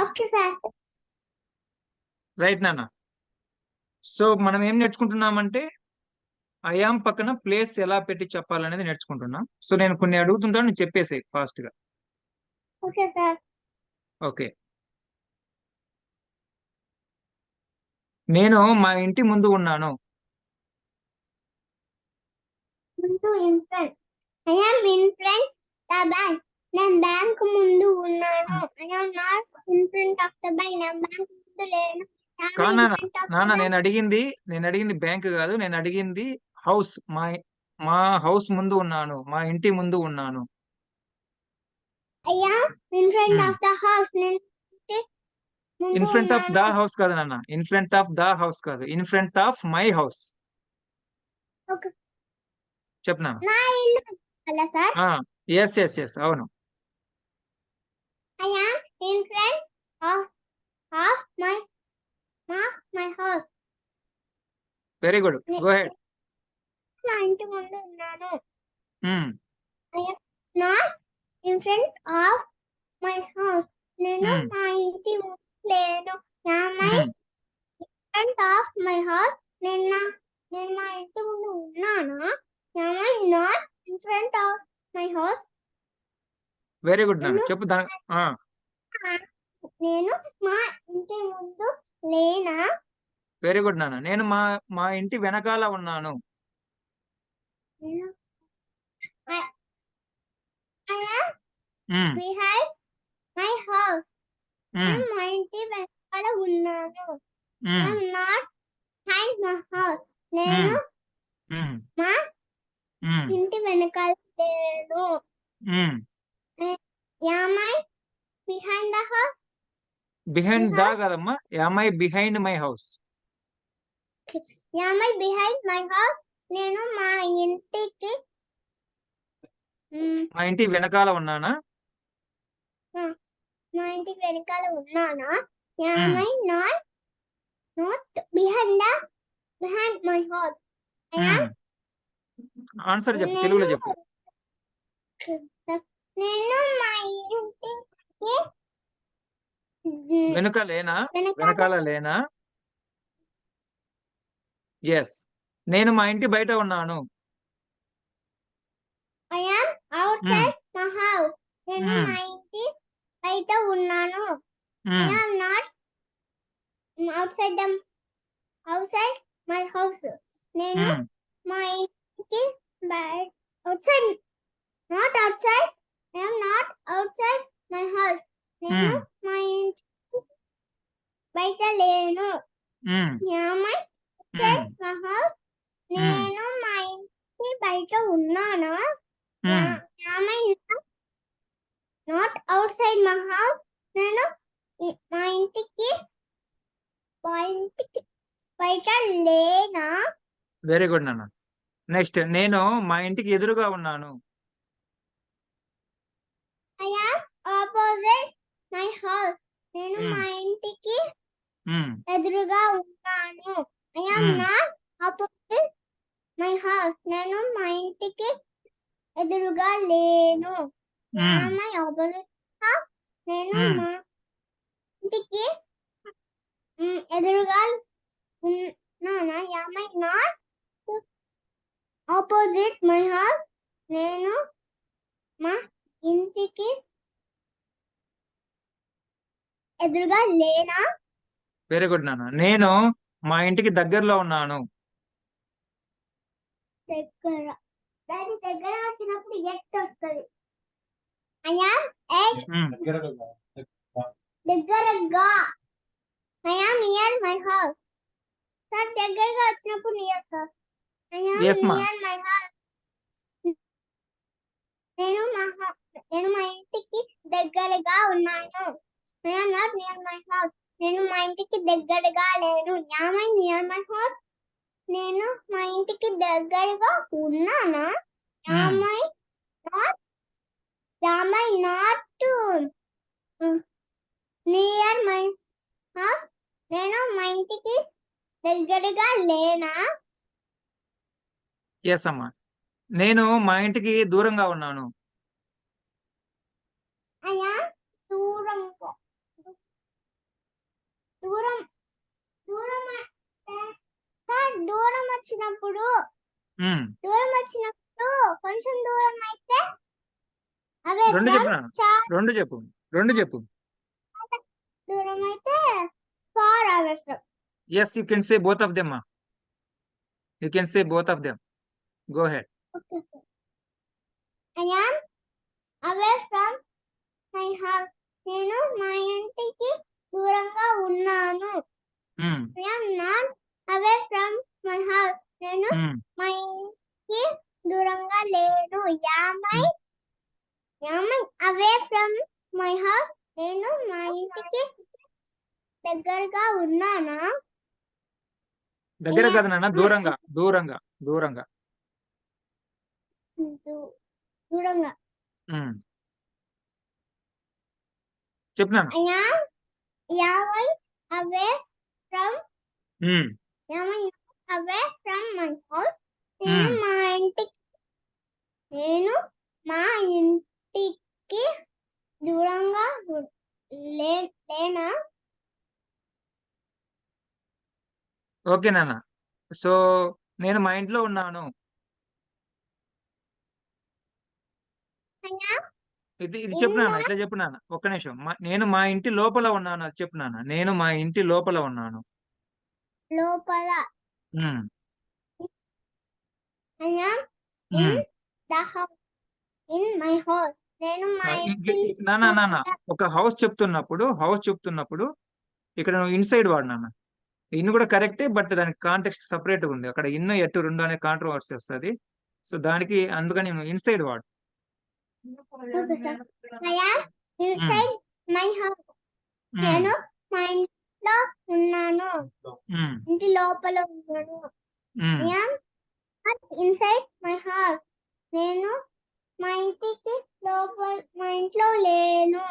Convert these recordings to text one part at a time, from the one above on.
Okay sir. Right నాన్న. So మనం ఏం నేర్చుకుంటున్నామంటే ఐఆమ్ పక్కన ప్లేస్ ఎలా పెట్టి చెప్పాలనేది నేర్చుకుంటున్నాం. సో నేను కొన్ని అడుగుతుంటాను, నువ్వు చెప్పేసేయ్ ఫాస్ట్ గా. Okay sir. ఓకే. నేను మా ఇంటి ముందు ఉన్నాను. ముందు in front. I am in front the bank. నేను బ్యాంక్ ముందు ఉన్నాను. I am not in front of the bank. నేను బ్యాంక్ ముందు లేను. ఐ యామ్ కాదు ఇన్ నాన్న, ఫ్రంట్ ఆఫ్ ద నాన్న బ్యాంక్. నేను అడిగింది బ్యాంక్ కాదు, నేను అడిగింది హౌస్. మా హౌస్ ముందు ఉన్నాను, మా ఇంటి ముందు ఉన్నాను. I am in front of the house. నేను ఇంటి ముందు ఇన్ ఫ్రంట్ ఆఫ్ ద ఉన్నాను. హౌస్ కాదు నాన్న, in front of the house కాదు, in front of my house. Okay. చెప్పు నాన్న. నా ఇల్లు అలా సార్. ఎస్ ఎస్ ఎస్, అవును. I am in front of my house. Very good, go head. నా ఇంటి ముందు ఉన్నాను. Hmm. I am not in front of my house. నేను Hmm. మా ఇంటి ముందు లేను. Am I Hmm. in front of my house? నేను మా ఇంటి ముందు ఉన్నానా? Am I not in front of my house? Very good నాన్న, చెప్పు దాని. నేను మా ఇంటి ముందు లేనా? వెరీ గుడ్ నాన్న. నేను మా ఇంటి వెనకాల ఉన్నాను. I am Hmm. behind my house. Hmm. నేను మా ఇంటి వెనకాల ఉన్నాను. Hmm. I am not behind my house. Hmm. నేను Hmm. మా Hmm. ఇంటి వెనకాల లేను. Hmm. Am I behind the house? Behind My the house? కాదమ్మా, am I behind my house? Am I behind my house? నేను మా ఇంటికి మా ఇంటి వెనకాల ఉన్నానా? మా ఇంటికి వెనకాల ఉన్నానా? Am Hmm. I not behind my house? I am. Answer చెప్పు, నేను తెలుగులో చెప్పు. నేను మా ఇంటికి వెనుక లేనా? వెనకాల వెనకాల లేనా? ఎస్. నేను మా ఇంటి బయట ఉన్నాను. I am outside my house. నేను Hmm. మా ఇంటి బయట ఉన్నాను. I Hmm. am not outside my house. నేను Hmm. మా ఇంటికి outside, not outside. I am not outside my house. నేను Hmm. మా ఇంటికి బయట లేను. Hmm. Am I outside my house? నేను మా ఇంటికి బయట ఉన్నానా? Hmm. Am I not outside my house? నేను మా ఇంటికి బయట లేనా? వెరీ గుడ్ నాన్న. నెక్స్ట్, నేను మా ఇంటికి ఎదురుగా ఉన్నాను. I am opposite my house. నేను Hmm. మా ఇంటికి Hmm. ఎదురుగా ఉన్నాను. I am Hmm. not opposite my house. నేను మా ఇంటికి ఎదురుగా లేను. Hmm. Am I opposite house? నేను Hmm. మా ఇంటికి ఎదురుగా ఉన్నానా? Am I not opposite my house? నేను మా ఇంటికి ఎదురుగా లేనా? వెరీ గుడ్ నాన్న. నేను మా ఇంటికి దగ్గరలో ఉన్నాను. దగ్గర. దాని దగ్గర వచ్చినప్పుడు ఎట్ వస్తుంది. I am at Hmm. దగ్గరగా. I am near my house. Sir దగ్గరగా వచ్చినప్పుడు near sir. I am Yes, ma. near my house. నేను మా ఇంటికి దగ్గరగా ఉన్నాను. I am not near my house. నేను మా ఇంటికి దగ్గరగా లేను. Am I near my house? నేను మా ఇంటికి దగ్గరగా ఉన్నానా? Am I not near my house? నేను మా ఇంటికి దగ్గరగా లేనా? ఎస్ అమ్మా. నేను మా ఇంటికి దూరంగా ఉన్నాను. I am దూరంగా. వచ్చినప్పుడు ఉమ్, దూరం వచ్చినప్పుడు కొంచెం దూరం అయితే అవే రెండు ఫ్రమ్ చెప్పు నాన్న చాలా రెండు చెప్పు రెండు చెప్పు దూరం అయితే far away from. Yes you can say both of them you can say both of them go ahead okay sir. I am away from my house. నేను మా ఇంటికి దూరంగా ఉన్నాను. I am not away from my house. నేను మా ఇంటికి దూరంగా లేను. Am I away from my house. నేను మా ఇంటికి దగ్గరగా ఉన్నానా? దగ్గర కదా నాన్న దూరంగా దూరంగా దూరంగా దూరంగా. ఉమ్, చెప్పు నాన్న I am యాభై away from ఉమ్, యాభై away from my house. నేను ఉమ్. మా ఇంటికి నేను మా ఇంటికి దూరంగా లేనా? ఓకే నాన్న సో నేను మా ఇంట్లో ఉన్నాను. I am ఇది ఇది in చెప్పు నాన్న the ఇట్లా చెప్పు నాన్న ఒక్క నిమిషం నేను మా ఇంటి లోపల ఉన్నాను అది చెప్పు నాన్న నేను మా ఇంటి లోపల ఉన్నాను. లోపల. ఉమ్, I am in um. the house. In my house. నేను మా ఇంటి నాన్న నాన్న ఒక హౌస్ చెప్తున్నప్పుడు ఇక్కడ నువ్వు ఇన్సైడ్ వాడు నాన్న ఇన్ కూడా కరెక్టే బట్ దానికి కాంటెక్స్ట్ సపరేట్ ఉంది అక్కడ ఇన్ ఎటు రెండు అనే కాంట్రవర్సీ వస్తుంది సో దానికి అందుకని నేను ఇన్సైడ్ వాడు. Okay sir. I am um, inside my house. ఉమ్, నేను మా ఇంట్లో ఉన్నాను. ఉమ్, ఇంటి లోపల ఉన్నాను. ఉమ్, I am not inside my house. నేను మా ఇంటికి మా ఇంట్లో లేను.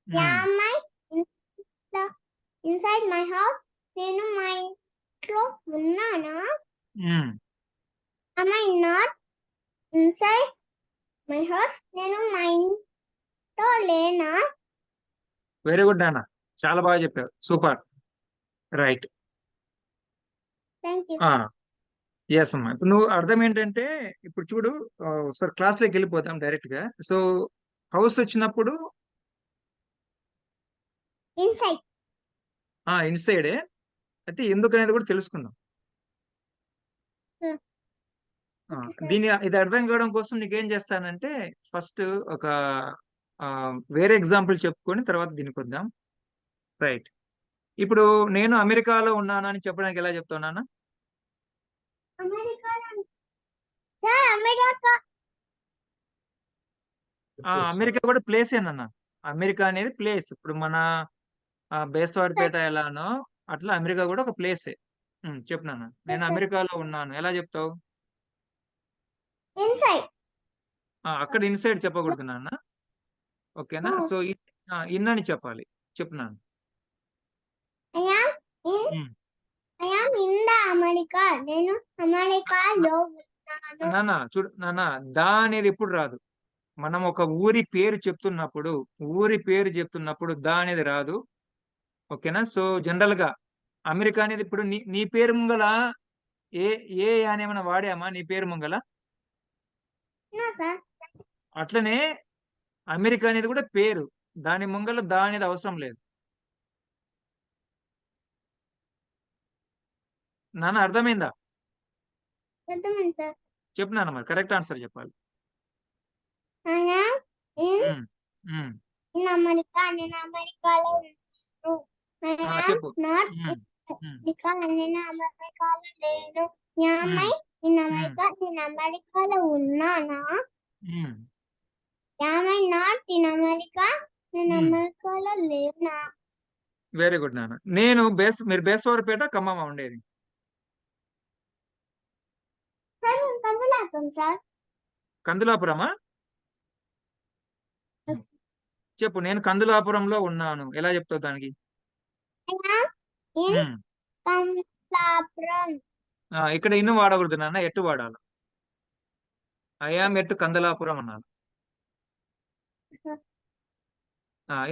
ఉమ్, Am I inside my house? నేను మా ఇంట్లో ఉన్నానా? ఉమ్. Am I not inside my house? నేను మా ఇంట్లో లేనా? వెరీ గుడ్ నాన్న చాలా బాగా చెప్పావు super right. Thank you. Yes అమ్మా ఇప్పుడు నువ్వు అర్థం ఏంటంటే ఇప్పుడు చూడు సార్ క్లాస్ లోకి వెళ్ళిపోతాం డైరెక్ట్ గా సో హౌస్ వచ్చినప్పుడు ఇన్సైడ్. ఇన్సైడే అయితే ఎందుకు అనేది కూడా తెలుసుకుందాం. Okay sir. దీని ఇది అర్థం కావడం కోసం నీకేం చేస్తానంటే ఫస్ట్ ఒక వేరే ఎగ్జాంపుల్ చెప్పుకొని తర్వాత దీనికి వద్దాం రైట్. ఇప్పుడు నేను అమెరికాలో ఉన్నాను అని చెప్పడానికి ఎలా చెప్తావు నాన్న? అమెరికాలో సార్ అమెరికా అమెరికా కూడా ప్లేస్ ఏందన్న అమెరికా అనేది ప్లేస్ ఇప్పుడు మన బేస్తవారిపేట ఎలానో అట్లా అమెరికా కూడా ఒక ప్లేసే. చెప్పు నాన్న నేను సార్ అమెరికాలో ఉన్నాను ఎలా చెప్తావు? ఇన్సైడ్. అక్కడ ఇన్సైడ్ చెప్పకూడదు నాన్న ఓకేనా సో ఇన్ అని చెప్పాలి చెప్పు నాన్న. I am in the America. నేను అమెరికాలో ఉన్నాను. నాన్న చూడు నాన్న దా అనేది ఎప్పుడు రాదు మనం ఒక ఊరి పేరు చెప్తున్నప్పుడు దా అనేది రాదు ఓకేనా. సో జనరల్ గా అమెరికా అనేది ఇప్పుడు నీ పేరు ముంగల ఏ ఏ అనేమైనా వాడామా నీ పేరు ముంగల? No, sir. అట్లనే అమెరికా అనేది కూడా పేరు దాని ముంగల దా అనేది అవసరం లేదు. నాన్న అర్థమైందా? అర్థమైంది సార్. చెప్పు నాన్న మరి కరెక్ట్ ఆన్సర్ చెప్పాలి. I am in um, um. America. నేను అమెరికాలో ఉన్నాను. I am చెప్పు. not um, in um, America. నేను అమెరికాలో లేను. Am um, I in um, America? నేను అమెరికాలో ఉన్నానా? ఉమ్, Am I not in America? నేను ఉమ్. అమెరికాలో లేనా? వెరీ గుడ్ నాన్న మీరు బేస్తవారిపేట ఖమ్మమా ఉండేది? సార్ నేను కందులాపం సార్. కందులాపురమా? చెప్పు నేను కందులాపురంలో ఉన్నాను ఎలా చెప్తావు దానికి? I am in ఉమ్. కందులాపురం. ఇక్కడ ఇన్ను వాడకూడదు నాన్న ఎట్టు వాడాలి ఐఆమ్ ఎట్టు కందలాపురం అన్నాను.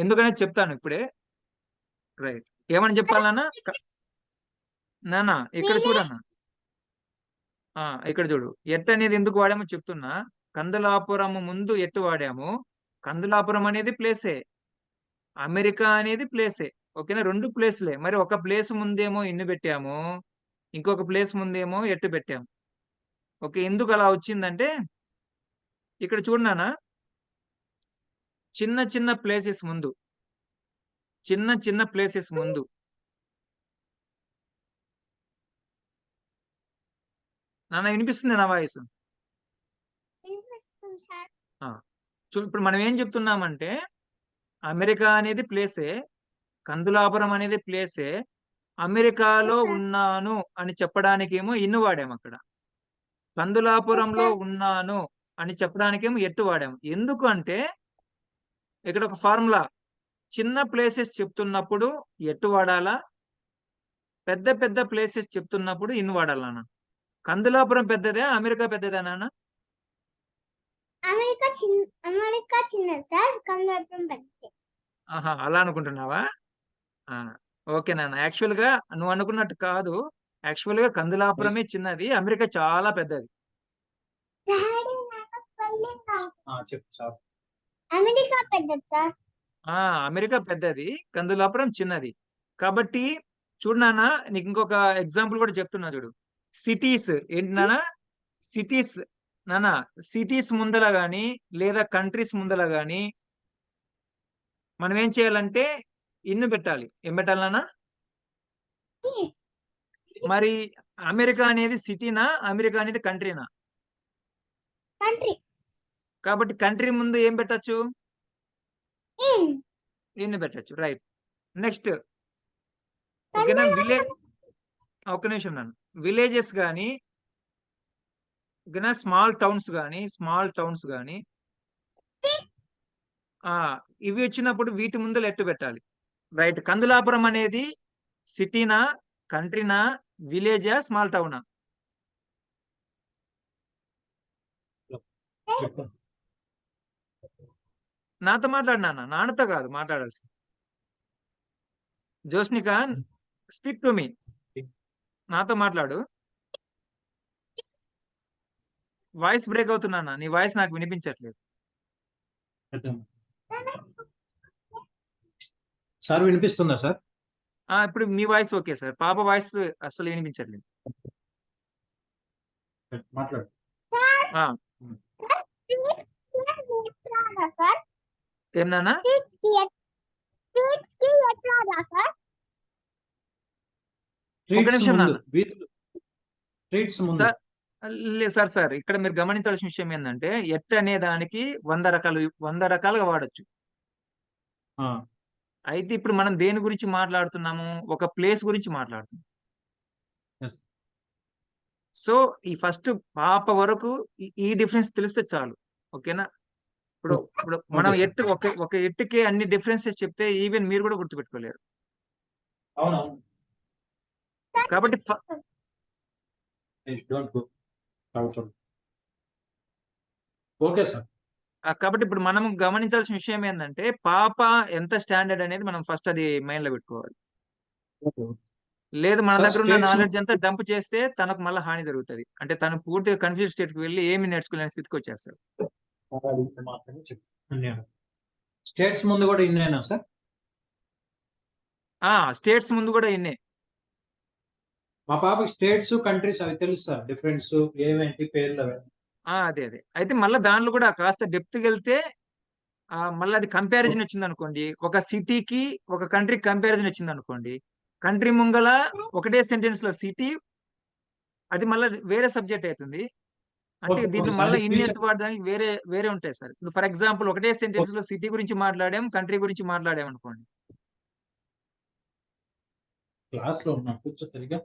ఎందుకనే చెప్తాను ఇప్పుడే రైట్. ఏమని చెప్పాలి నాన్న నాన్న ఇక్కడ చూడన్న ఇక్కడ చూడు, ఎట్ అనేది ఎందుకు వాడామో చెప్తున్నా. కందులాపురం ముందు ఎట్టు వాడాము. కందులాపురం అనేది ప్లేసే, అమెరికా అనేది ప్లేసే. ఓకేనా, రెండు ప్లేస్లే. మరి ఒక ప్లేస్ ముందేమో ఇన్ని పెట్టాము, ఇంకొక ప్లేస్ ముందేమో ఎట్టు పెట్టాము. ఓకే, ఎందుకు అలా వచ్చిందంటే ఇక్కడ చూడనా, చిన్న చిన్న ప్లేసెస్ ముందు, చిన్న చిన్న ప్లేసెస్ ముందు నాన్న వినిపిస్తుంది నా వాయిస్? వినిపిస్తుంది సార్. ఇప్పుడు మనం ఏం చెప్తున్నామంటే అమెరికా అనేది ప్లేసే, కందులాపురం అనేది ప్లేసే, అమెరికాలో Yes, sir. ఉన్నాను అని చెప్పడానికేమో ఇన్ను వాడాము. అక్కడ Yes, కందులాపురంలో sir. ఉన్నాను అని చెప్పడానికేమో ఎట్టు వాడాము. ఎందుకు అంటే ఇక్కడ ఒక ఫార్ములా, చిన్న ప్లేసెస్ చెప్తున్నప్పుడు ఎట్టు వాడాలా, పెద్ద పెద్ద ప్లేసెస్ చెప్తున్నప్పుడు ఇన్ను వాడాలా నాన్న? కందులాపురం పెద్దదే, అమెరికా పెద్దదే నాన్న? అమెరికా చిన్నది సార్, కందులాపురం పెద్దది. ఆహా, అలా అనుకుంటున్నావా? ఓకే నాన్న, యాక్చువల్ గా నువ్వు అనుకున్నట్టు కాదు. యాక్చువల్ గా కందులాపురమే చిన్నది, అమెరికా చాలా పెద్దది. డాడీ నాకు స్పెల్లింగ్ చెప్పు సార్. అమెరికా పెద్దది సార్. అమెరికా పెద్దది, కందులాపురం చిన్నది. కాబట్టి చూడు నాన్న, నీకు ఇంకొక ఎగ్జాంపుల్ కూడా చెప్తున్నా చూడు. సిటీస్ ఏంటి నాన్న? సిటీస్ నాన్న, సిటీస్ ముందల గాని లేదా కంట్రీస్ ముందల గాని మనం ఏం చేయాలంటే ఇన్ను పెట్టాలి. ఏం పెట్టాలి నాన్న? మరి అమెరికా అనేది సిటీనా, అమెరికా అనేది కంట్రీనా? కంట్రీ. కాబట్టి కంట్రీ ముందు ఏం పెట్టచ్చు? ఇన్. ఇన్ను పెట్టచ్చు. రైట్. నెక్స్ట్ ఓకేనా, ఒక నిమిషం నాన్న. విలేజెస్ కానీ ఓకేనా, స్మాల్ టౌన్స్ కానీ ఇవి వచ్చినప్పుడు వీటి ముందు ఎట్టు పెట్టాలి. రైట్. కందులాపురం అనేది సిటీనా, కంట్రీనా, విలేజా, స్మాల్ టౌనా? నాతో మాట్లాడినా, నాన్నతో కాదు మాట్లాడాల్సి. Joshnika, speak to me. నాతో మాట్లాడు. వాయిస్ బ్రేక్ అవుతున్నా, నీ వాయిస్ నాకు వినిపించట్లేదు. సార్ వినిపిస్తుందా సార్? ఇప్పుడు మీ వాయిస్ ఓకే సార్, పాప వాయిస్ అస్సలు వినిపించట్లేదు. మాట్లాడు. ఏం నాన్న? ఒక నిమిషం నాన్న. సార్ ఇక్కడ మీరు గమనించాల్సిన విషయం ఏంటంటే ఎట్ అనే దానికి 100 రకాలుగా వాడచ్చు. అయితే ఇప్పుడు మనం దేని గురించి మాట్లాడుతున్నాము? ఒక ప్లేస్ గురించి మాట్లాడుతున్నాం. సో ఈ ఫస్ట్ పాప వరకు ఈ డిఫరెన్స్ తెలిస్తే చాలు. ఓకేనా, ఇప్పుడు మనం ఎట్టు ఒక ఎట్టుకే అన్ని డిఫరెన్సెస్ చెప్తే ఈవెన్ మీరు కూడా గుర్తుపెట్టుకోలేరు. కాబట్టి ఓకే సార్. కాబట్టి ఇప్పుడు మనం గమనించాల్సిన విషయం ఏంటంటే పాప ఎంత స్టాండర్డ్ అనేది మనం ఫస్ట్ అది మైండ్ లో పెట్టుకోవాలి. లేదు మన దగ్గర ఉన్న నాలెడ్జ్ అంతా డంప్ చేస్తే తనకు మళ్ళీ హాని జరుగుతుంది. అంటే తను పూర్తిగా కన్ఫ్యూజ్ స్టేట్ కి వెళ్ళి ఏమి నేర్చుకోలేని స్థితికి వచ్చేస్తారు. స్టేట్స్ ముందు కూడా ఇన్నేనా సార్? స్టేట్స్ ముందు కూడా ఇన్నే. మా పాపకి స్టేట్స్ కంట్రీస్ అవి తెలుసు సార్, డిఫరెన్స్ ఏమేంటి పేర్లు అవి. అదే అయితే మళ్ళీ దానిలో కూడా కాస్త డెప్త్ వెళ్తే మళ్ళీ అది కంపారిజన్ వచ్చింది అనుకోండి, ఒక సిటీకి ఒక కంట్రీకి కంపారిజన్ వచ్చింది అనుకోండి, కంట్రీ ముంగల ఒకటే సెంటెన్స్ లో సిటీ, అది మళ్ళీ వేరే సబ్జెక్ట్ అవుతుంది. అంటే దీంట్లో మళ్ళీ ఇన్నేట్ వాడడానికి వేరే వేరే ఉంటాయి సార్. ఇప్పుడు ఫర్ ఎగ్జాంపుల్ ఒకటే సెంటెన్స్ లో సిటీ గురించి మాట్లాడాం, కంట్రీ గురించి మాట్లాడాం అనుకోండి. క్లాస్ లో ఉన్నా కూర్చో సరిగా.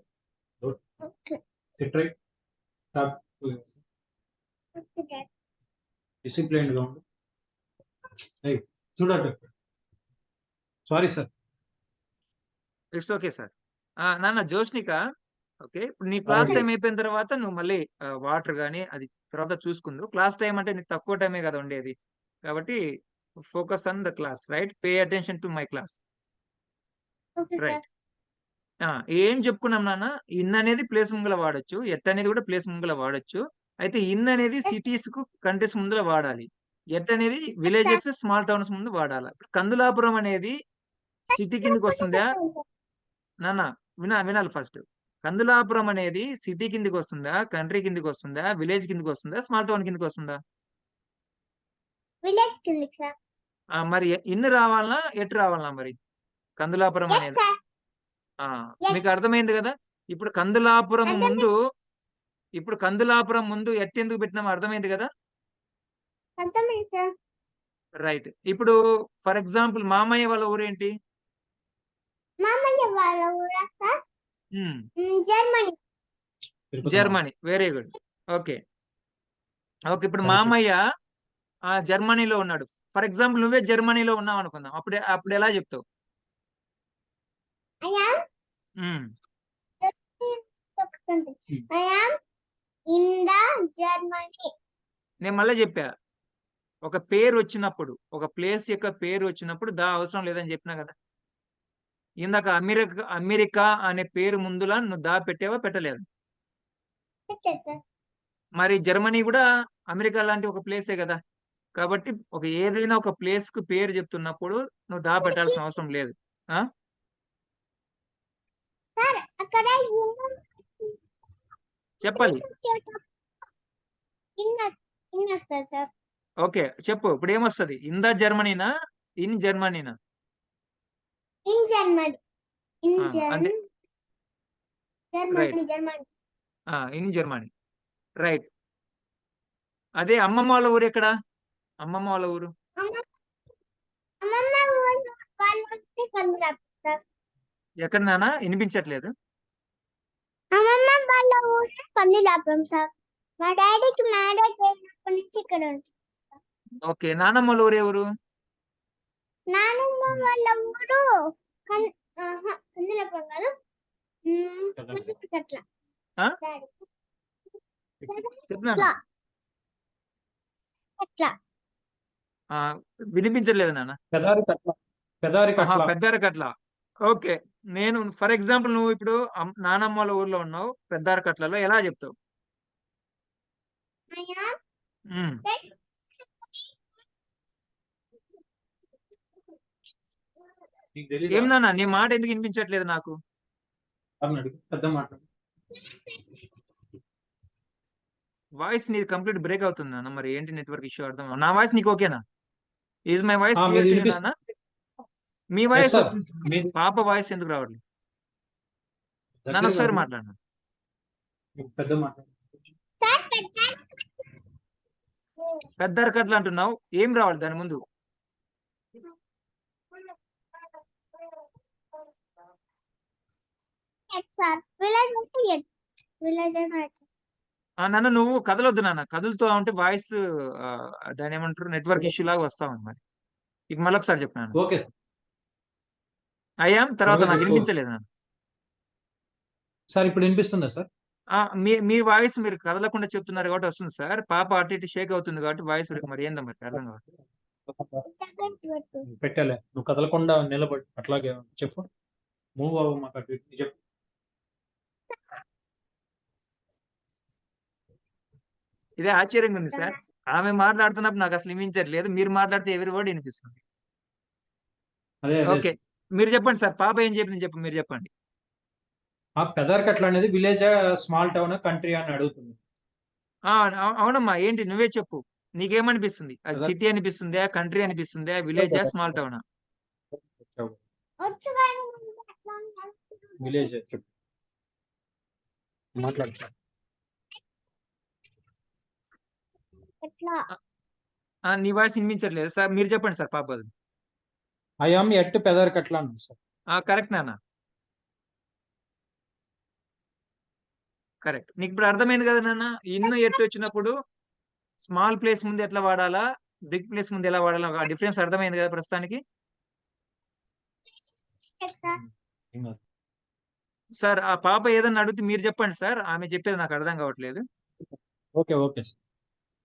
డిసిప్లైన్ గా ఉండు. చూడండి. Sorry sir. It's okay sir. నాన్న జోష్నిక, ఓకే ఇప్పుడు నీ క్లాస్ టైం అయిపోయిన తర్వాత నువ్వు మళ్ళీ వాటర్ కానీ అది తర్వాత చూసుకుందు. క్లాస్ టైం అంటే నీకు తక్కువ టైమే కదా ఉండేది, కాబట్టి focus on the class. Right, pay attention to my class. Right. ఏం చెప్పుకున్నాం నాన్న? ఇన్ అనేది ప్లేస్ ముంగల వాడొచ్చు. ఎట్ అనేది కూడా ప్లేస్ ముంగల వాడొచ్చు. అయితే ఇన్ అనేది సిటీస్ కు కంట్రీస్ ముందర వాడాలి. ఎట్ అనేది విలేజెస్ స్మాల్ టౌన్స్ ముందు వాడాలి. ఇప్పుడు కందులాపురం అనేది సిటీ కిందకి వస్తుందా నాన్న? వినాలి ఫస్ట్. కందులాపురం అనేది సిటీ కిందకి వస్తుందా, కంట్రీ కిందకి వస్తుందా, విలేజ్ కిందకి వస్తుందా, స్మాల్ టౌన్ కిందకి వస్తుందా? విలేజ్ కిందకి సార్. మరి ఇన్ రావాలనా, ఎట్ రావాలనా మరి కందులాపురం అనేది? సార్ మీకు అర్థమైంది కదా? ఇప్పుడు కందులాపురం ముందు ఎట్ ఎందుకు పెట్టినామో అర్థమైంది కదా? అర్థమైంది సార్. రైట్. ఇప్పుడు ఫర్ ఎగ్జాంపుల్ మామయ్య వాళ్ళ ఊరేంటి? మామయ్య వాళ్ళ ఊరా sir? Germany. Germany. Very good. Okay. ఇప్పుడు మామయ్య జర్మనీలో ఉన్నాడు. ఫర్ ఎగ్జాంపుల్ నువ్వే జర్మనీలో ఉన్నావు అనుకుందాం. అప్పుడు ఎలా చెప్తావు? I am I am in the Germany. నేను మళ్ళీ చెప్పా, ఒక పేరు వచ్చినప్పుడు, ఒక ప్లేస్ యొక్క పేరు వచ్చినప్పుడు దా అవసరం లేదని చెప్పినా కదా. ఇందాక అమెరికా అనే పేరు ముందులా నువ్వు దా పెట్టావా, పెట్టలేదు? మరి జర్మనీ కూడా అమెరికా లాంటి ఒక ప్లేసే కదా. కాబట్టి ఏదైనా ఒక ప్లేస్ కు పేరు చెప్తున్నప్పుడు నువ్వు దా పెట్టాల్సిన అవసరం లేదు. చెప్పాలి. ఓకే, చెప్పు. ఇప్పుడు ఏమొస్తుంది? ఇన్ ద జర్మనీనా, ఇన్ జర్మనీనా? In Germany. In Germany. Right. అదే అమ్మమ్మ వాళ్ళ ఊరు ఎక్కడ? అమ్మమ్మ వాళ్ళ ఊరు ఎక్కడ నాన్న? వినిపించట్లేదు. అమ్మమ్మ వాళ్ళ ఊరు కందిలాపురం సార్. మా డాడీకి మ్యారేజ్ అయినప్పటి నుంచి ఇక్కడ ఉంటుంది. ఓకే. నానమ్మ వాళ్ళ ఊరు ఎవరు? నానమ్మ వాళ్ళ ఊరు కందిలాపురం కాదు, వినిపించట్లేదు నాన్న. పెద్దారకట్ల. ఓకే. నేను ఫర్ ఎగ్జాంపుల్ నువ్వు ఇప్పుడు నానమ్మ వాళ్ళ ఊర్లో ఉన్నావు, పెద్దారకట్లలో ఎలా చెప్తావు? ఏం నాన్న నీ మాట ఎందుకు వినిపించట్లేదు నాకు? వాయిస్ నీది కంప్లీట్ బ్రేక్ అవుతుంది నాన్న. మరి ఏంటి నెట్వర్క్ ఇష్యూ? అర్థం. నా వాయిస్ నీకు ఓకేనా? Is my voice clear to you నాన్న? మీ వాయిస్ పాప వాయిస్ ఎందుకు రావట్లేదు నాన్న? ఒకసారి మాట్లాడు. పెద్దరకట్లు అంటున్నావు, ఏం రావాలి దాని ముందు? నాన్న నువ్వు కదలొద్దు నాన్న. కదులుతూ ఉంటే వాయిస్ దాని ఏమంటారు, నెట్వర్క్ ఇష్యూ లాగా వస్తా ఉంది. మరి ఇక మళ్ళీ ఒకసారి చెప్పినాను. Okay sir. అయ్యాం తర్వాత నాకు వినిపించలేదు నాన్న. సార్ ఇప్పుడు వినిపిస్తుందా సార్? మీ వాయిస్ మీరు కదలకుండా చెప్తున్నారు కాబట్టి వస్తుంది సార్. పాప అటు ఇటు షేక్ అవుతుంది కాబట్టి వాయిస్ మరి ఏందో మరి అర్థం కావాలి. పెట్టలే, నువ్వు కదలకుండా నిలబడి అట్లాగే చెప్పు. మూవ్ అవ్వ మాకు అటు ఇటు చెప్పు. ఇదే ఆశ్చర్యంగా ఉంది సార్. ఆమె మాట్లాడుతున్నప్పుడు నాకు అసలు వినిపించట్లేదు, మీరు మాట్లాడితే ఎవరి వర్డ్ వినిపిస్తుంది. ఓకే, మీరు చెప్పండి సార్. పాప ఏం చెప్పింది చెప్పు, మీరు చెప్పండి. పెదర్కట్ల అనేది విలేజ్, స్మాల్ టౌన్, కంట్రీ అని అడుగుతుంది. అవునమ్మా, ఏంటి నువ్వే చెప్పు. నీకేమనిపిస్తుంది? అది సిటీ అనిపిస్తుందా, కంట్రీ అనిపిస్తుందా, విలేజా, స్మాల్ టౌనా? విలేజ్ చెప్పు, మాట్లాడు. నీ వాయిస్ వినిపించట్లేదు సార్, మీరు చెప్పండి సార్. పాప ఐ ఆమ్ ఎట్ పెదర్కట్ల అన్నాడు సార్. కరెక్ట్ నాన్న, కరెక్ట్. నీకు ఇప్పుడు అర్థమైంది కదా నాన్న? ఇన్ను ఎట్టు వచ్చినప్పుడు స్మాల్ ప్లేస్ ముందు ఎట్లా వాడాలా, బిగ్ ప్లేస్ ముందు ఎలా వాడాలా, ఆ డిఫరెన్స్ అర్థమైంది కదా ప్రస్తుతానికి? సార్ ఆ పాప ఏదన్నా అడిగితే మీరు చెప్పండి సార్, ఆమె చెప్పేది నాకు అర్థం కావట్లేదు. Okay okay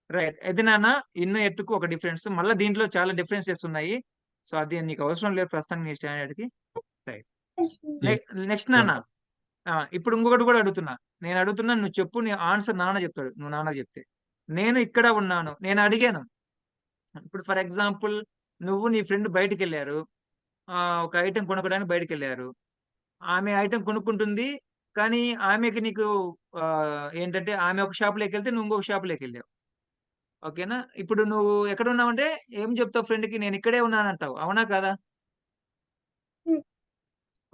right. అయితే నాన్న ఇన్ను ఎట్టుకు ఒక డిఫరెన్స్, మళ్ళీ దీంట్లో చాలా డిఫరెన్సెస్ ఉన్నాయి. సో అది నీకు అవసరం లేదు ప్రస్తుతానికి నీ స్టాండర్డ్ కి. రైట్. నెక్స్ట్ నాన్న ఇప్పుడు ఇంకొకటి కూడా అడుగుతున్నా. నేను అడుగుతున్నా, నువ్వు చెప్పు. నీ ఆన్సర్ నాన్న చెప్తాడు, నువ్వు నాన్న చెప్తే. నేను ఇక్కడ ఉన్నాను, నేను అడిగాను. ఇప్పుడు ఫర్ ఎగ్జాంపుల్, నువ్వు నీ ఫ్రెండ్ బయటికి వెళ్ళారు, ఒక ఐటెం కొనుక్కోడానికి బయటికి వెళ్ళారు. ఆమె ఐటెం కొనుక్కుంటుంది, కానీ ఆమెకి నీకు ఏంటంటే, ఆమె ఒక షాపులోకి వెళ్తే నువ్వు ఇంకొక షాపులోకి వెళ్ళావు. ఓకేనా? ఇప్పుడు నువ్వు ఎక్కడ ఉన్నావంటే ఏం చెప్తావు ఫ్రెండ్కి? నేను ఇక్కడే ఉన్నాను అంటావు, అవునా కాదా? ఉమ్.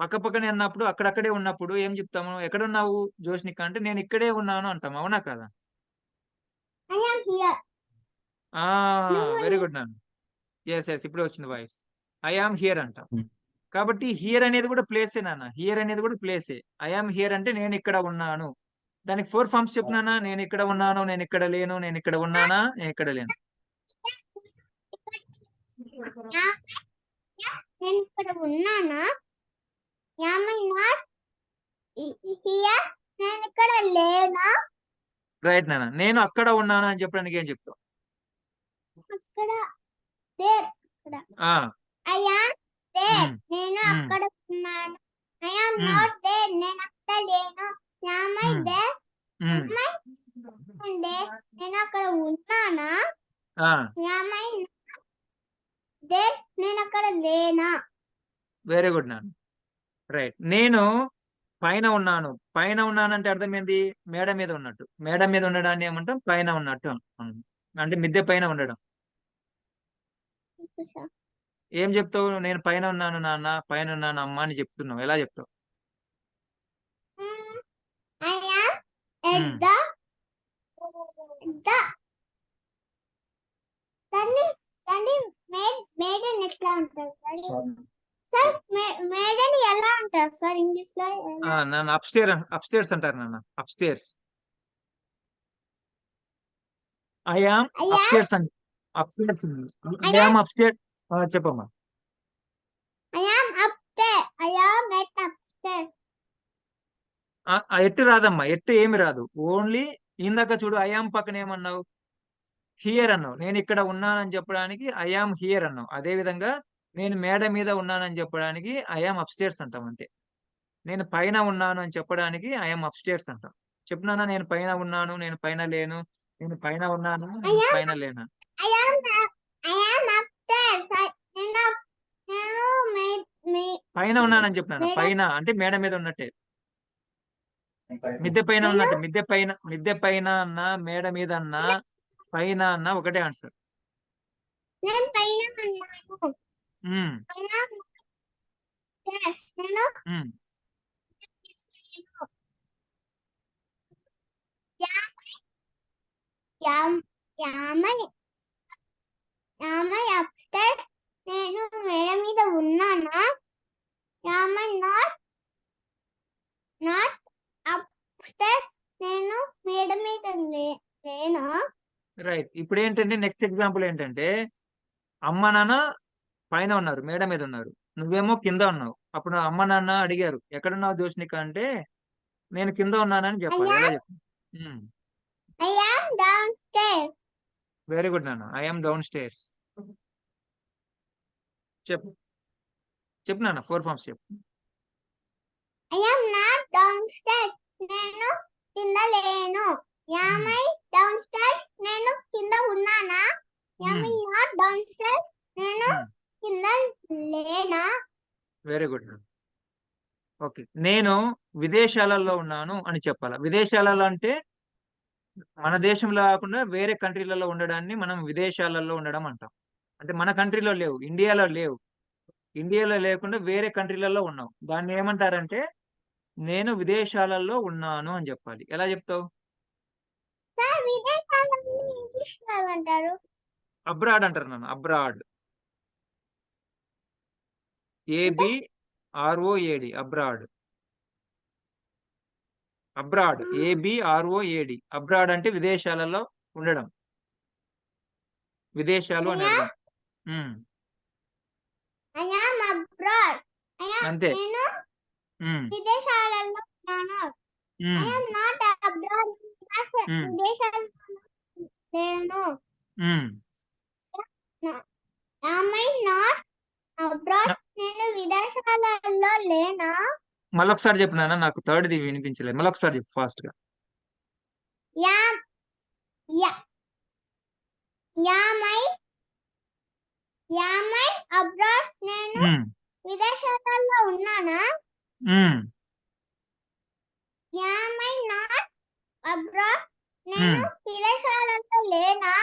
పక్క పక్కనే ఉన్నప్పుడు, అక్కడక్కడే ఉన్నప్పుడు ఏం చెప్తాము? ఎక్కడున్నావు జోష్నిక అంటే నేను ఇక్కడే ఉన్నాను అంటాం, అవునా కాదా? I am here. Very good నాన్న. ఎస్ ఇప్పుడే వచ్చింది వాయిస్. ఐ ఆమ్ హియర్ అంటాం. కాబట్టి హియర్ అనేది కూడా ప్లేసే నాన్న. హియర్ అనేది కూడా ప్లేసే. ఐ ఆమ్ హియర్ అంటే నేను ఇక్కడ ఉన్నాను. దానికి 4 ఫార్మ్స్ చెప్పు నాన్న. నేను ఇక్కడ ఉన్నాను, నేను ఇక్కడ లేను, నేను ఇక్కడ ఉన్నానా, నేను ఇక్కడ లేను. నేను ఇక్కడ ఉన్నానా? Am I not here? నేను ఇక్కడ లేనా? రైట్ నాన్న. నేను అక్కడ ఉన్నాను అని చెప్పడానికి ఏం చెప్తావు? అక్కడ there. అక్కడ ఆ, I am there. ఉమ్, నేను ఉమ్, అక్కడ ఉన్నాను. I am um, not there. నేను అక్కడ లేను. Am I um, there? Um, Am I there? నేను అక్కడ ఉన్నానా? ఆ, Am I not there? నేను అక్కడ లేనా? వెరీ గుడ్ నాన్న. రైట్. నేను పైన ఉన్నాను. పైన ఉన్నాను అంటే అర్థం ఏంది? మేడ మీద ఉన్నట్టు. మేడ మీద ఉండడాన్ని ఏమంటాం? పైన ఉన్నట్టు అంటాం. అంటే మిద్దె పైన ఉండడం. ఏం చెప్తావు? నేను పైన ఉన్నాను నాన్న, పైన ఉన్నాను అమ్మ అని చెప్తున్నావు, ఎలా చెప్తావు? I am at um, the దాన్ని మేడని ఎట్లా అంటారు సార్? మేడని ఎలా అంటారు సార్ ఇంగ్లీష్ లో? నాన్న అప్స్టేర్స్ అంటారు నాన్న. అప్స్టేర్స్. ఐ ఆమ్ అప్స్టేర్స్ అండి. అప్స్టేర్స్. I am upstair. చెప్పమ్మా. I am up there. I am at upstairs. ఎట్టు రాదమ్మా, ఎట్టు ఏమి రాదు. ఓన్లీ ఇందాక చూడు, ఐ ఆమ్ పక్కన ఏమన్నావు? హియర్ అన్నావు. నేను ఇక్కడ ఉన్నానని చెప్పడానికి ఐ ఆమ్ హియర్ అన్నావు. అదే విధంగా నేను మేడ మీద ఉన్నానని చెప్పడానికి ఐ ఆమ్ అప్స్టేర్స్ అంటాం అంతే. నేను పైన ఉన్నాను అని చెప్పడానికి ఐ ఆమ్ అప్స్టేర్స్ అంటాం. చెప్తున్నానా? నేను పైన ఉన్నాను, నేను పైన లేను, నేను పైన ఉన్నాను, నేను పైన లేను. I am upstairs. నేను పైన ఉన్నానని చెప్పినాను. పైన అంటే మేడ మీద ఉన్నట్టే. మిద్దె పైన ఉన్నట్టు. మిద్దె పైన అన్నా, మేడ మీద అన్నా, పైన అన్నా ఒకటే ఆన్సర్. నేను పైన ఉన్నాను. ఉమ్, నేను ఉమ్, అప్స్టైర్. నేను మేడ మీద ఉన్నానా? Am I not upstairs? నేను మేడ మీద లేనా? రైట్. ఇప్పుడు ఏంటంటే నెక్స్ట్ ఎగ్జాంపుల్ ఏంటంటే, అమ్మ నాన్న పైన ఉన్నారు, మేడ మీద ఉన్నారు, నువ్వేమో కింద ఉన్నావు. అప్పుడు అమ్మ నాన్న అడిగారు, ఎక్కడున్నావు జోష్నిక అంటే నేను కింద ఉన్నానని చెప్పాలి. ఎలా చెప్పు? I am downstairs. Very good నాన్న. I am downstairs. చెప్పు నాన్న. 4 ఫార్మ్స్ చెప్పు. I am not downstairs. నేను కింద లేను. Am I downstairs? నేను కింద ఉన్నానా? Am I not downstairs? నేను కింద లేనా? Very good. ఓకే. నేను విదేశాలలో ఉన్నాను అని చెప్పాలి. విదేశాలలో అంటే మన దేశంలో కాకుండా వేరే కంట్రీలలో ఉండడాన్ని మనం విదేశాలలో ఉండడం అంటాం. అంటే మన కంట్రీలో లేవు, ఇండియాలో లేవు. ఇండియాలో లేకుండా వేరే కంట్రీలలో ఉన్నావు. దాన్ని ఏమంటారంటే నేను విదేశాలలో ఉన్నాను అని చెప్పాలి. ఎలా చెప్తావు? సార్ విదేశాలలో ఇంగ్లీష్ లో ఏమంటారు? అబ్రాడ్ అంటారు నాన్న. Abroad. ABROAD. Abroad. Abroad. ABROAD. Abroad అంటే విదేశాలలో ఉండడం. విదేశాలు అని అర్థం. I am abroad. అంతే. నేను విదేశాలలో ఉన్నాను. I am not abroad. విదేశాలలో లేను. Am I not abroad? నేను విదేశాలలో లేనా? మళ్ళొకసారి చెప్పు నాన్న, నాకు థర్డ్ది వినిపించలేదు. మళ్ళొకసారి చెప్పు ఫాస్ట్ గా. Yam yeah am I am I abroad నేను ఉమ్, విదేశాలలో ఉన్నానా? ఉమ్, యామై నాట్ అబ్రాడ్ నేను ఉమ్. విదేశాలలో లేనా?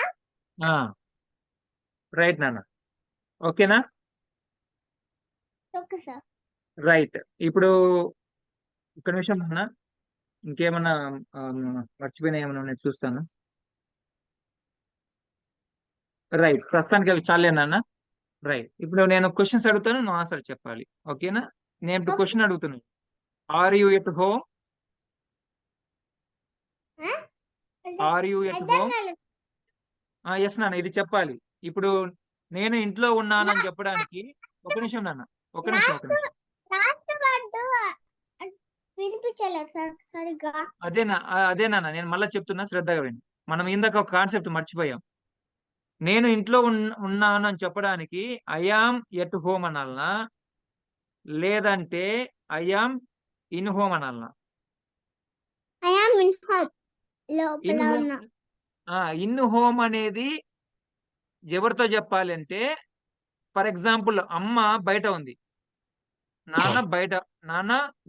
రైట్ నాన్న. ఓకేనా? Okay sir. రైట్. ఇప్పుడు ఒక్క నిమిషం నాన్న, ఇంకేమన్నా మర్చిపోయినా ఏమన్నా నేను చూస్తాను. రైట్, ప్రస్తుతానికి అవి చాలే నాన్న. రైట్, ఇప్పుడు నేను క్వశ్చన్స్ అడుగుతాను, నువ్వు ఆన్సర్ చెప్పాలి. ఓకేనా? నేను ఇప్పుడు ఓకే క్వశ్చన్ అడుగుతున్నాను. Are you at home? Are you at అర్థం హోమ్? కాలేదు. ఎస్ నాన్న, ఇది చెప్పాలి. ఇప్పుడు నేను ఇంట్లో ఉన్నానని లా- చెప్పడానికి. ఒక నిమిషం నాన్న, ఒక నిమిషం, ఒక లాస్ట్ నిమిషం. లాస్ట్ వర్డ్ వినిపించలేదు సార్ సరిగ్గా. అదే నాన్న, నేను మళ్ళీ చెప్తున్నా, శ్రద్ధగా విని. మనం ఇందాక ఒక కాన్సెప్ట్ మర్చిపోయాం. నేను ఇంట్లో ఉన్నాను అని చెప్పడానికి ఐఆమ్ ఎట్ హోమ్ అనాలనా, లేదంటే ఐఆమ్ ఇన్ హోమ్ అనాలనా? I am in home in లోపల హోమ్. ఉన్నా. ఇన్ హోమ్ అనేది ఎవరితో చెప్పాలి అంటే, ఫర్ ఎగ్జాంపుల్ అమ్మ బయట ఉంది, నాన్న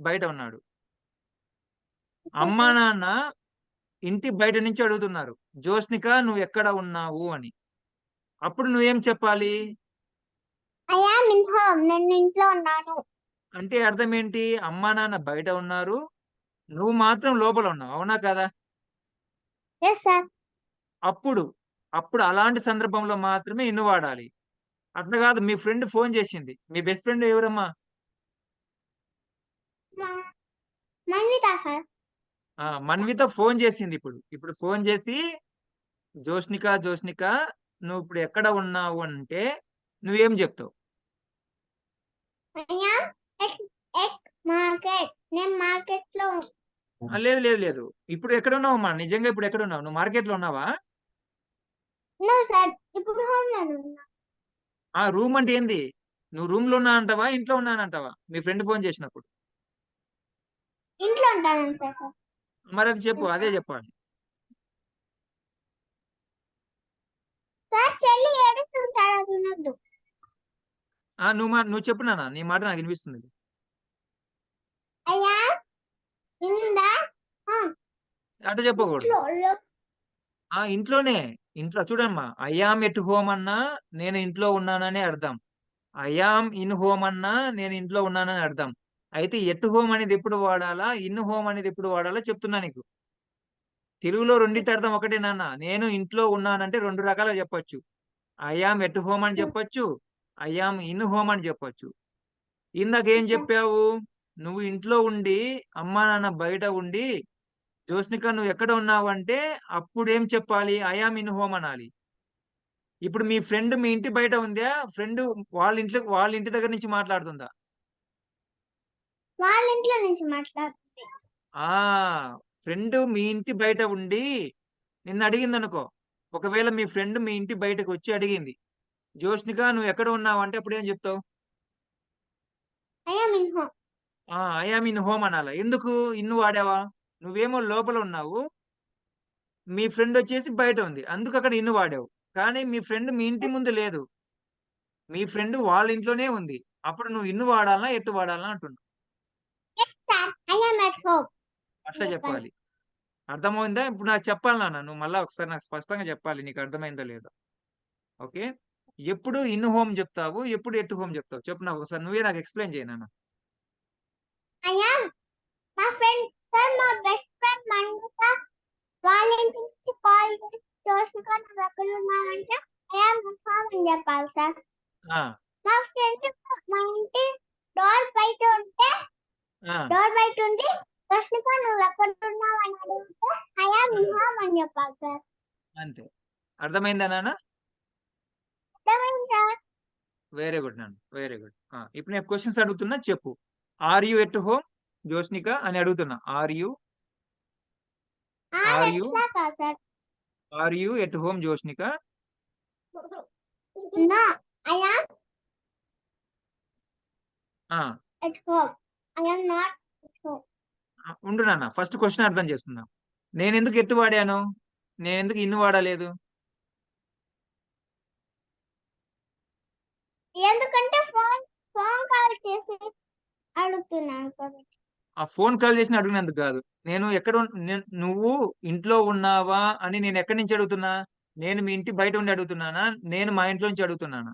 బయట ఉన్నాడు. అమ్మ నాన్న ఇంటి బయట నుంచి అడుగుతున్నారు, జోస్నిక నువ్వు ఎక్కడ ఉన్నావు అని. అప్పుడు నువ్వేం చెప్పాలి? ఐ యామ్ ఇన్ హోమ్ నేను ఇంట్లో ఉన్నాను. అంటే అర్థం ఏంటి? అమ్మా నాన్న బయట ఉన్నారు, నువ్వు మాత్రం లోపల ఉన్నావు, అవునా కదా? Yes sir. అప్పుడు అప్పుడు అలాంటి సందర్భంలో మాత్రమే ఇన్ను వాడాలి. అట్లా కాదు, మీ ఫ్రెండ్ ఫోన్ చేసింది, మీ బెస్ట్ ఫ్రెండ్ ఎవరమ్మా? మన్విత సార్. మన్విత ఫోన్ చేసింది. ఇప్పుడు ఫోన్ చేసి, జోష్నిక నువ్వు ఇప్పుడు ఎక్కడ ఉన్నావు అంటే నువ్వేం చెప్తావు? I am at at market నేను మార్కెట్ లో. లేదు లేదు లేదు, ఇప్పుడు ఎక్కడ ఉన్నావు అమ్మా? నిజంగా ఇప్పుడు ఎక్కడ ఉన్నావు? నువ్వు మార్కెట్ లో ఉన్నావా? నో సార్ ఇప్పుడు హోమ్ లో ఉన్నా. రూమ్ అంటే ఏంది? నువ్వు రూమ్ లో ఉన్నా అంటావా, ఇంట్లో ఉన్నానంటావా మీ ఫ్రెండ్ ఫోన్ చేసినప్పుడు? ఇంట్లో ఉంటాను సార్. సార్ మరి అది చెప్పు, అదే చెప్పాలి. సార్ చెల్లి ఏడుస్తుంటాడు అది వినొద్దు. నువ్వు చెప్పు నాన్న, నీ మాట నాకు వినిపిస్తుంది. I am in the home అట్లా చెప్పకూడదు. ఇంట్లో ఇంట్లోనే. ఇంట్లో చూడమ్మా, ఐఆమ్ ఎట్ హోమ్ అన్నా నేను ఇంట్లో ఉన్నానని అర్థం, ఐఆమ్ ఇన్ హోమ్ అన్నా నేను ఇంట్లో ఉన్నానని అర్థం. అయితే ఎట్ హోమ్ అనేది ఎప్పుడు వాడాలా, ఇన్ హోమ్ అనేది ఎప్పుడు వాడాలా చెప్తున్నా నీకు. తెలుగులో రెండింటి అర్థం ఒకటే నాన్న. నేను ఇంట్లో ఉన్నానంటే రెండు రకాలుగా చెప్పొచ్చు. ఐఆమ్ ఎట్ హోమ్ అని చెప్పొచ్చు, ఐఆమ్ ఇన్ హోమ్ అని చెప్పొచ్చు. ఇందాక ఏం చెప్పావు? నువ్వు ఇంట్లో ఉండి అమ్మా నాన్న బయట ఉండి, జోస్నిక నువ్వు ఎక్కడ ఉన్నావు అంటే అప్పుడు ఏం చెప్పాలి? ఐఆమ్ ఇన్ హోమ్ అనాలి. ఇప్పుడు మీ ఫ్రెండ్ మీ ఇంటి బయట ఉందా? ఫ్రెండ్ వాళ్ళ ఇంటి దగ్గర నుంచి మాట్లాడుతుందా? వాళ్ళ ఇంట్లో నుంచి మాట్లాడుతుంది. ఆ ఫ్రెండ్ మీ ఇంటి బయట ఉండి నిన్ను అడిగింది అనుకో. ఒకవేళ మీ ఫ్రెండ్ మీ ఇంటి బయటకు వచ్చి అడిగింది, జోష్నిక నువ్వు ఎక్కడ ఉన్నావు అంటే అప్పుడు ఏం చెప్తావు? I am in home. I am in home అనాలా? ఎందుకు ఇన్ను వాడావా? నువ్వేమో లోపల ఉన్నావు, మీ ఫ్రెండ్ వచ్చేసి బయట ఉంది, అందుకు అక్కడ ఇన్ను వాడావు. కానీ మీ ఫ్రెండ్ మీ ఇంటి ముందు లేదు, మీ ఫ్రెండ్ వాళ్ళ ఇంట్లోనే ఉంది. అప్పుడు నువ్వు ఇన్ను వాడాలా ఎట్టు వాడాలా అంటున్నా. Sir I am at home అట్లా చెప్పాలి. అర్థమైందా? ఇప్పుడు నాకు చెప్పాలి నాన్న, నువ్వు మళ్ళీ ఒకసారి నాకు స్పష్టంగా చెప్పాలి, నీకు అర్థమైందో లేదో. ఓకే, ఎప్పుడు ఇన్ హోమ్ చెప్తావు, ఎప్పుడు ఎట్ హోమ్ చెప్తావు చెప్పు నాకు ఒకసారి, నువ్వే నాకు ఎక్స్ప్లెయిన్ చేయి నాన్న. ఐ యామ్ మా ఫ్రెండ్ సార్ మా బెస్ట్ ఫ్రెండ్ మన్విత వాళ్ళ ఇంటి నుంచి కాల్ చేసి జోష్నిక నువ్వు ఎక్కడ ఉన్నావంటే ఐ యామ్ ఇన్ హోమ్ అని చెప్పాలి సార్. ఆ, మా ఫ్రెండ్ మా ఇంటి డోర్ బయట ఉంటే ఆ, డోర్ బయట ఉండి జోష్నిక నువ్వు ఎక్కడ ఉన్నావు అని అడిగితే ఐ యామ్ ఇన్ హోమ్ అని చెప్పాలి సార్. అంతే. అర్థమైందా నాన్న? అర్థమైంది సార్. వెరీ గుడ్ నాన్న, వెరీ గుడ్. ఇప్పుడు నేను క్వశ్చన్స్ అడుగుతున్నా, చెప్పు. Are you at home Joshnika అని అడుగుతున్నా. ఆర్ యు ఎట్లా కాదు sir. At home Joshnika? No I am ఆ, at home. I am not home. ఉండు నాన్న, ఫస్ట్ క్వశ్చన్ అర్థం చేసుకుందాం. నేను ఎందుకు ఎట్టు వాడాను, నేను ఎందుకు ఇన్ను వాడలేదు? ఎందుకంటే ఫోన్ కాల్ చేసి అడుగుతున్నాను కాబట్టి. ఆ ఫోన్ కాల్ చేసి అడిగినందుకు కాదు. నేను ఎక్కడ నువ్వు ఇంట్లో ఉన్నావా అని నేను ఎక్కడి నుంచి అడుగుతున్నా? నేను మీ ఇంటి బయట ఉండి అడుగుతున్నానా, నేను మా ఇంట్లో నుంచి అడుగుతున్నానా?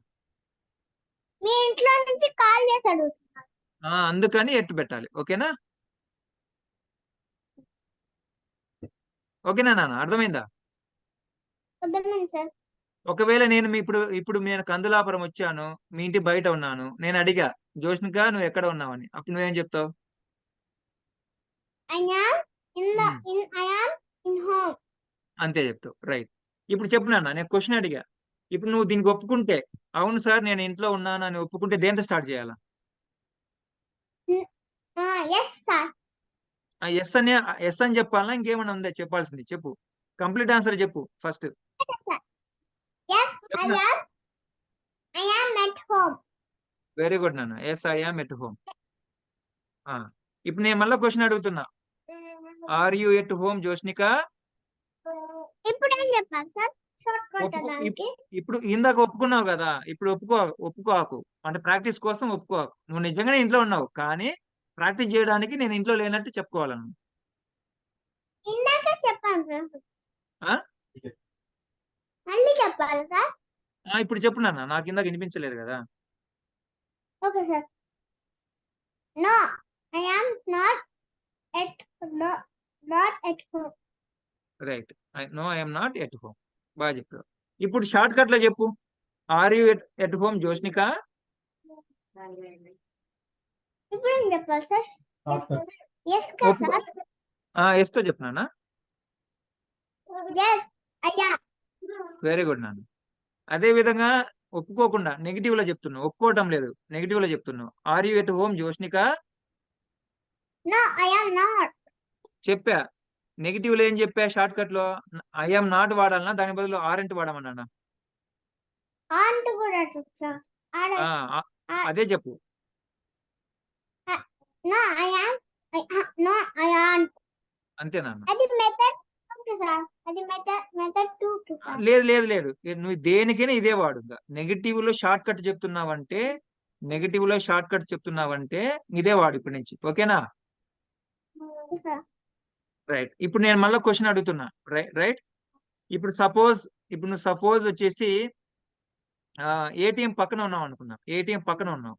మీ ఇంట్లో నుంచి కాల్ చేసి అడుగుతున్నాను. అందుకని ఎట్టు పెట్టాలి. ఓకేనా? ఓకేనా నాన్న, అర్థమైందా? అర్థమైంది సార్. ఒకవేళ నేను ఇప్పుడు నేను కందులాపురం వచ్చాను, మీ ఇంటి బయట ఉన్నాను, నేను అడిగా జోష్నిక నువ్వు ఎక్కడ ఉన్నావని, అప్పుడు నువ్వేం చెప్తావు? I am I am in home. అంతే చెప్తావు. రైట్. ఇప్పుడు చెప్పు నాన్న, నేను క్వశ్చన్ అడిగా. ఇప్పుడు నువ్వు దీనికి ఒప్పుకుంటే, అవును సార్ నేను ఇంట్లో ఉన్నాను అని ఒప్పుకుంటే దేంతో స్టార్ట్ చేయాలా? Yes sir. ఎస్ అని చెప్పాలా, ఇంకేమైనా ఉందా చెప్పాల్సింది? చెప్పు, కంప్లీట్ ఆన్సర్ చెప్పు first. Yes I am at home. Very good నాన్న, yes I am at home. ఇప్పుడు నేను మళ్ళీ క్వశ్చన్ అడుగుతున్నా, are you at home Joshnika? ఇప్పుడు ఏం చెప్పాలి సార్? షార్ట్ కట్ దానికి. ఇప్పుడు ఇందాక ఒప్పుకున్నావు కదా, ఇప్పుడు ఒప్పుకోకు. అంటే ప్రాక్టీస్ కోసం ఒప్పుకోకు. నువ్వు నిజంగానే ఇంట్లో ఉన్నావు, కానీ ప్రాక్టీస్ చేయడానికి నేను ఇంట్లో లేనట్టు చెప్పుకోవాలను. ఇందాక చెప్పాను సార్. ఆ? మళ్ళీ చెప్పాలి సార్? ఇప్పుడు చెప్పు నాన్న, నాకు ఇందాక వినిపించలేదు కదా. Okay sir. No I am not at home. Right. No I'm not at home. బాగా చెప్పావు. ఇప్పుడు షార్ట్ కట్ లో చెప్పు, are you at home Joshnika? ఇప్పుడు ఏం చెప్పాలి సార్? ఎస్ కదా సార్? ఎస్ తో చెప్పు నాన్న. Yes I am. Very good నాన్న. అదే విధంగా ఒప్పుకోకుండా నెగిటివ్ లో చెప్తున్నావు, ఒప్పుకోవటం లేదు, నెగిటివ్ లో చెప్తున్నావు. Are you at home Joshnika? No I am not. చెప్పా. నెగిటివ్ లో ఏం చెప్పా? షార్ట్ కట్ లో ఐఎమ్ నాట్ వాడాలన్నా, దాని బదులు ఆర్ఎంట్ వాడమన్నా? ఆంట్ కూడా చెప్తా. అదే చెప్పు. No I am. No I am. అంతేనా? అది మెథడ్ 2 సార్. అది మెథడ్ 2 సార్. లేదు, నువ్వు దేనికైనా ఇదే వాడు. నెగిటివ్ లో షార్ట్ కట్ చెప్తున్నావంటే ఇదే వాడు ఇప్పటి నుంచి. ఓకేనా? రైట్. ఇప్పుడు నేను మళ్ళీ క్వశ్చన్ అడుగుతున్నా. రైట్. ఇప్పుడు నువ్వు సపోజ్ వచ్చేసి ఏటీఎం పక్కన ఉన్నావు అనుకున్నా. ఏటీఎం పక్కన ఉన్నావు.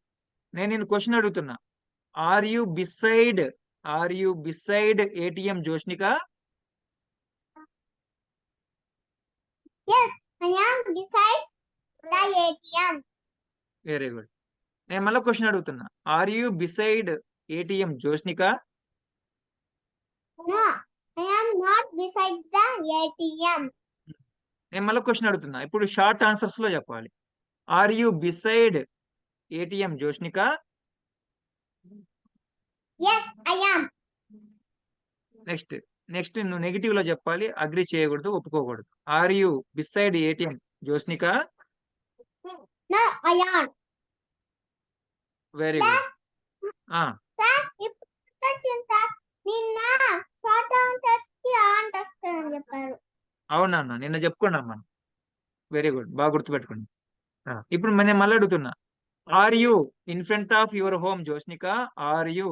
నేను నిన్ను క్వశ్చన్ అడుగుతున్నా, are you beside ATM Joshnika? Yes, I am beside the ATM. Very good. నేను మళ్ళీ క్వశ్చన్ అడుగుతున్నా, are you beside ATM Joshnika? No, I am not beside the ATM. నేను మళ్ళీ క్వశ్చన్ అడుగుతున్నా, ఇప్పుడు షార్ట్ ఆన్సర్స్ లో చెప్పాలి. Are you beside ATM Joshnika? Yes, I am. Next నువ్వు నెగిటివ్ లో చెప్పాలి, అగ్రి చేయకూడదు, ఒప్పుకోకూడదు. Are you beside ATM Joshnika? No, I am. Very good. Sir, ఇప్పుడు వచ్చింది సార్. నిన్న షార్ట్ ఆన్సర్స్ కి ఆంట్ వస్తారని చెప్పారు. అవునా? నిన్న చెప్పుకున్నాం మనం. వెరీ గుడ్, బాగా గుర్తుపెట్టుకోండి. ఇప్పుడు నేను మళ్ళీ అడుగుతున్నా, are you in front of your home Joshnika? Are you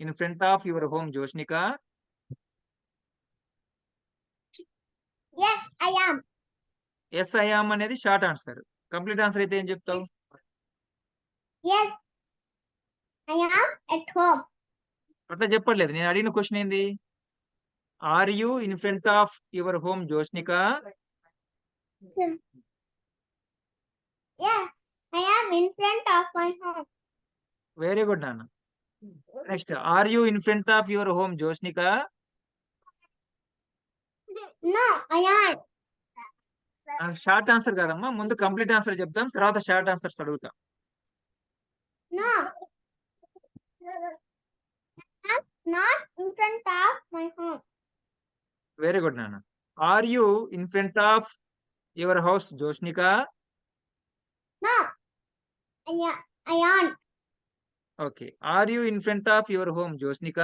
in front of your home Joshnika? Yes, I am. Yes I am అనేది షార్ట్ ఆన్సర్. కంప్లీట్ ఆన్సర్ అయితే ఏం చెప్తావు? Yes, I am at home. అట్లా చెప్పట్లేదు. నేను అడిగిన క్వశ్చన్ ఏంది? Are you in front of your home Joshnika? Yeah, I am in front of my home. Very good నాన్న. Next, are you in front of your home Joshnika? No, I am. Short answer కాదమ్మా, ముందు complete answer చెప్తాం, తర్వాత short answers అడుగుతాం. No, I am not in front of my home. Very good నాన్న. Are you in front of your house Joshnika? No, I am. Okay. Are you in front of your home Josnika?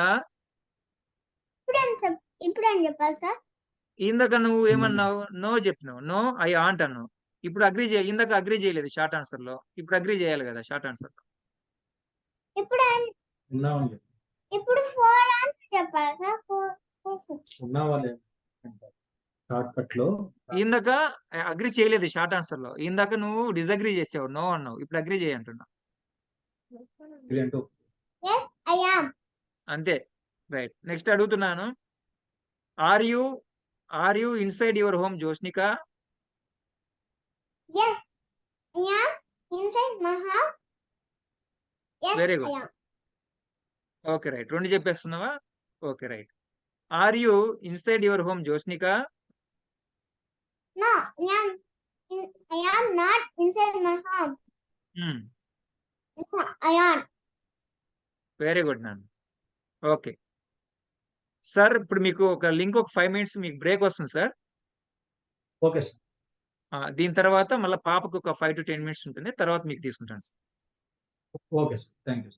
ఇప్పుడేం చెప్పాలి sir? ఇందాక నువ్వు ఏమన్నావు? No చెప్పినావు. No I aunt అన్నావు. ఇప్పుడు agree చేయ ఇందాక అగ్రీ చేయలేదు షార్ట్ ఆన్సర్ లో. ఇప్పుడు అగ్రీ చేయాలి కదా షార్ట్ ఆన్సర్ లో. ఇప్పుడు ఉన్నామని చెప్పి ఇప్పుడు 4 ఆన్సర్ చెప్పాలి సార్. 4 ఉన్నావా లేదా షార్ట్ కట్ లో ఇందాక అగ్రీ చేయలేదు షార్ట్ ఆన్సర్ లో. ఇందాక నువ్వు డిసగ్రీ చేసావు. నో అన్నావు. ఇప్పుడు అగ్రీ చేయి అంటున్నా. ఏంటో yes I am. అంతే. రైట్. నెక్స్ట్ అడుగుతున్నాను. Are you inside your home Josnika? Yes I am inside my house. Yes very I good. am. Okay right. 2 చెప్పేస్తున్నావా? Okay right. Are you inside your home Josnika? No, I am not inside my home. No, I am. Very good నాన్న. Okay. Sir ఇప్పుడు మీకు ఒక link ఒక 5 minutes మీకు break వస్తుంది sir. Okay sir. దీని తర్వాత మళ్ళీ పాపకు ఒక 5 to 10 మినిట్స్ ఉంటుంది. తర్వాత మీకు తీసుకుంటాను sir. Okay sir. Thank you.